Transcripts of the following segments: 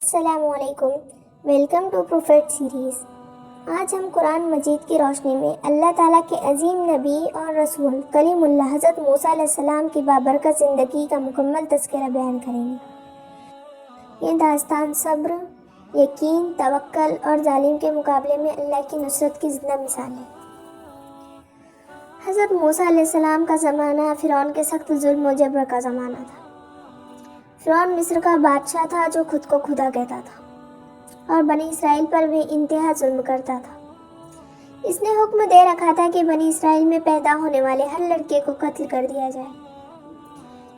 السلام علیکم، welcome to prophet series. آج ہم قرآن مجید کی روشنی میں اللہ تعالیٰ کے عظیم نبی اور رسول کلیم اللہ حضرت موسیٰ علیہ السلام کی بابرکت زندگی کا مکمل تذکرہ بیان کریں گے۔ یہ داستان صبر، یقین، توکل اور ظالم کے مقابلے میں اللہ کی نصرت کی زندہ مثال ہے۔ حضرت موسیٰ علیہ السلام کا زمانہ فرعون کے سخت ظلم و جبر کا زمانہ تھا۔ فرعون مصر کا بادشاہ تھا جو خود کو خدا کہتا تھا اور بنی اسرائیل پر بھی انتہا ظلم کرتا تھا۔ اس نے حکم دے رکھا تھا کہ بنی اسرائیل میں پیدا ہونے والے ہر لڑکے کو قتل کر دیا جائے،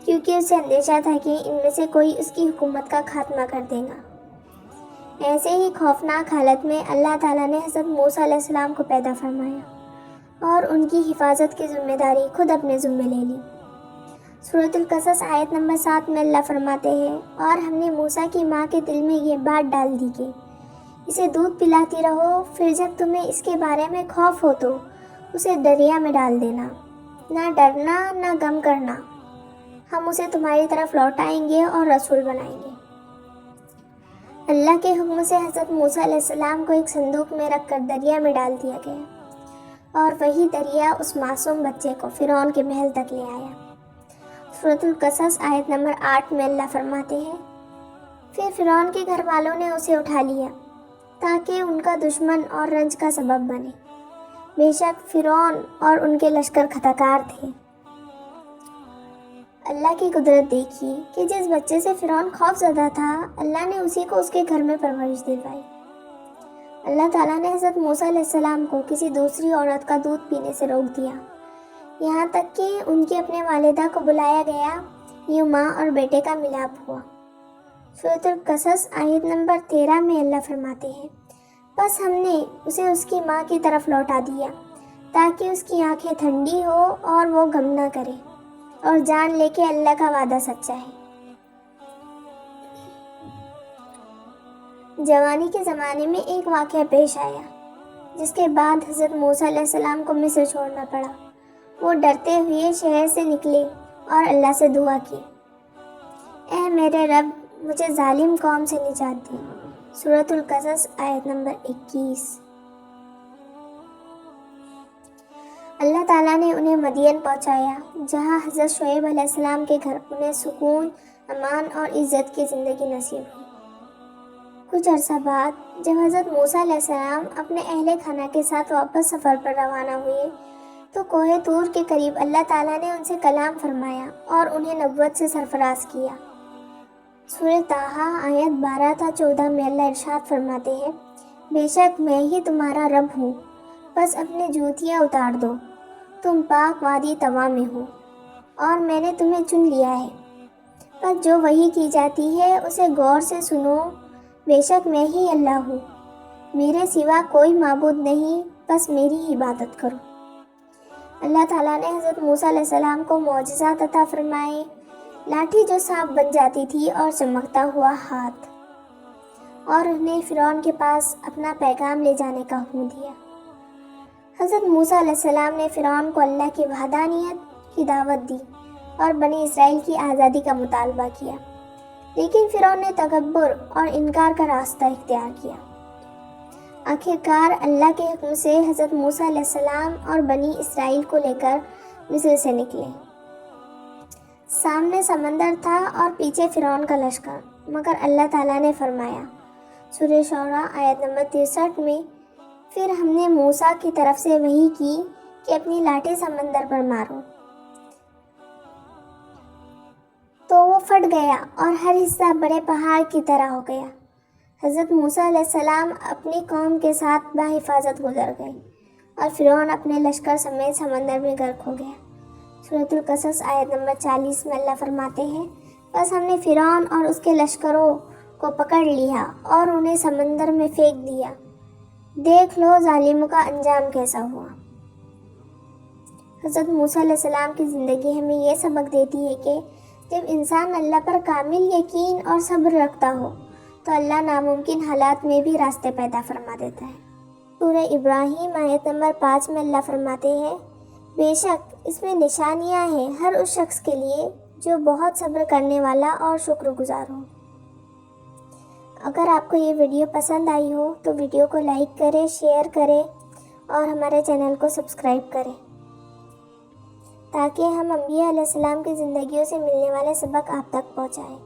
کیونکہ اسے اندیشہ تھا کہ ان میں سے کوئی اس کی حکومت کا خاتمہ کر دے گا۔ ایسے ہی خوفناک حالت میں اللہ تعالیٰ نے حضرت موسیٰ علیہ السلام کو پیدا فرمایا اور ان کی حفاظت کی ذمہ داری خود اپنے ذمے لے لی۔ سورۃ القصص آیت نمبر 7 میں اللہ فرماتے ہیں، اور ہم نے موسیٰ کی ماں کے دل میں یہ بات ڈال دی کہ اسے دودھ پلاتی رہو، پھر جب تمہیں اس کے بارے میں خوف ہو تو اسے دریا میں ڈال دینا، نہ ڈرنا نہ غم کرنا، ہم اسے تمہاری طرف لوٹائیں گے اور رسول بنائیں گے۔ اللہ کے حکم سے حضرت موسیٰ علیہ السلام کو ایک صندوق میں رکھ کر دریا میں ڈال دیا گیا اور وہی دریا اس معصوم بچے کو فرعون کے محل تک لے آیا۔ سورۃ القصص آیت نمبر 8 میں اللہ فرماتے ہیں، پھر فرعون کے گھر والوں نے اسے اٹھا لیا تاکہ ان کا دشمن اور رنج کا سبب بنے۔ بے شک فرعون اور ان کے لشکر خطاکار تھے۔ اللہ کی قدرت دیکھی کہ جس بچے سے فرعون خوف زدہ تھا، اللہ نے اسی کو اس کے گھر میں پرورش دلوائی۔ اللہ تعالیٰ نے حضرت موسیٰ علیہ السلام کو کسی دوسری عورت کا دودھ پینے سے روک دیا، یہاں تک کہ ان کی اپنے والدہ کو بلایا گیا، یوں ماں اور بیٹے کا ملاپ ہوا۔ سورۃ القصص آیت نمبر 13 میں اللہ فرماتے ہیں، بس ہم نے اسے اس کی ماں کی طرف لوٹا دیا تاکہ اس کی آنکھیں ٹھنڈی ہو اور وہ غم نہ کرے اور جان لے کہ اللہ کا وعدہ سچا ہے۔ جوانی کے زمانے میں ایک واقعہ پیش آیا جس کے بعد حضرت موسیٰ علیہ السلام کو مصر چھوڑنا پڑا۔ وہ ڈرتے ہوئے شہر سے نکلے اور اللہ سے دعا کی، اے میرے رب، مجھے ظالم قوم سے نجات دے۔ سورۃ القصص آیت نمبر 21۔ اللہ تعالیٰ نے انہیں مدین پہنچایا، جہاں حضرت شعیب علیہ السلام کے گھر انہیں سکون، امان اور عزت کی زندگی نصیب ہوئی۔ کچھ عرصہ بعد جب حضرت موسیٰ علیہ السلام اپنے اہل خانہ کے ساتھ واپس سفر پر روانہ ہوئے تو کوہ طور کے قریب اللہ تعالیٰ نے ان سے کلام فرمایا اور انہیں نبوت سے سرفراز کیا۔ سورہ طٰہٰ آیت 12 تا 14 میں اللہ ارشاد فرماتے ہیں، بے شک میں ہی تمہارا رب ہوں، بس اپنے جوتیاں اتار دو، تم پاک وادی طوا میں ہو اور میں نے تمہیں چن لیا ہے، بس جو وحی کی جاتی ہے اسے غور سے سنو، بے شک میں ہی اللہ ہوں، میرے سوا کوئی معبود نہیں، بس میری عبادت کرو۔ اللہ تعالیٰ نے حضرت موسیٰ علیہ السلام کو معجزات عطا فرمائے، لاٹھی جو سانپ بن جاتی تھی اور چمکتا ہوا ہاتھ، اور انہیں فرعون کے پاس اپنا پیغام لے جانے کا حکم دیا۔ حضرت موسیٰ علیہ السلام نے فرعون کو اللہ کی وحدانیت کی دعوت دی اور بنی اسرائیل کی آزادی کا مطالبہ کیا، لیکن فرعون نے تکبر اور انکار کا راستہ اختیار کیا۔ آخرکار اللہ کے حکم سے حضرت موسیٰ علیہ السلام اور بنی اسرائیل کو لے کر مصر سے نکلے۔ سامنے سمندر تھا اور پیچھے فرعون کا لشکر، مگر اللہ تعالیٰ نے فرمایا، سورہ شعراء آیت نمبر 63 میں، پھر ہم نے موسیٰ کی طرف سے وحی کی کہ اپنی لاٹھی سمندر پر مارو، تو وہ پھٹ گیا اور ہر حصہ بڑے پہاڑ کی طرح ہو گیا۔ حضرت موسیٰ علیہ السلام اپنی قوم کے ساتھ بحفاظت گزر گئے اور فرعون اپنے لشکر سمیت سمندر میں غرق ہو گیا۔ سورۃ القصص آیت نمبر 40 میں اللہ فرماتے ہیں، بس ہم نے فرعون اور اس کے لشکروں کو پکڑ لیا اور انہیں سمندر میں پھینک دیا، دیکھ لو ظالموں کا انجام کیسا ہوا۔ حضرت موسیٰ علیہ السلام کی زندگی ہمیں یہ سبق دیتی ہے کہ جب انسان اللہ پر کامل یقین اور صبر رکھتا ہو تو اللہ ناممکن حالات میں بھی راستے پیدا فرما دیتا ہے۔ سورہ ابراہیم آیت نمبر 5 میں اللہ فرماتے ہیں، بے شک اس میں نشانیاں ہیں ہر اس شخص کے لیے جو بہت صبر کرنے والا اور شکر گزار ہو۔ اگر آپ کو یہ ویڈیو پسند آئی ہو تو ویڈیو کو لائک کریں، شیئر کریں اور ہمارے چینل کو سبسکرائب کریں تاکہ ہم انبیاء علیہ السلام کی زندگیوں سے ملنے والے سبق آپ تک پہنچائیں۔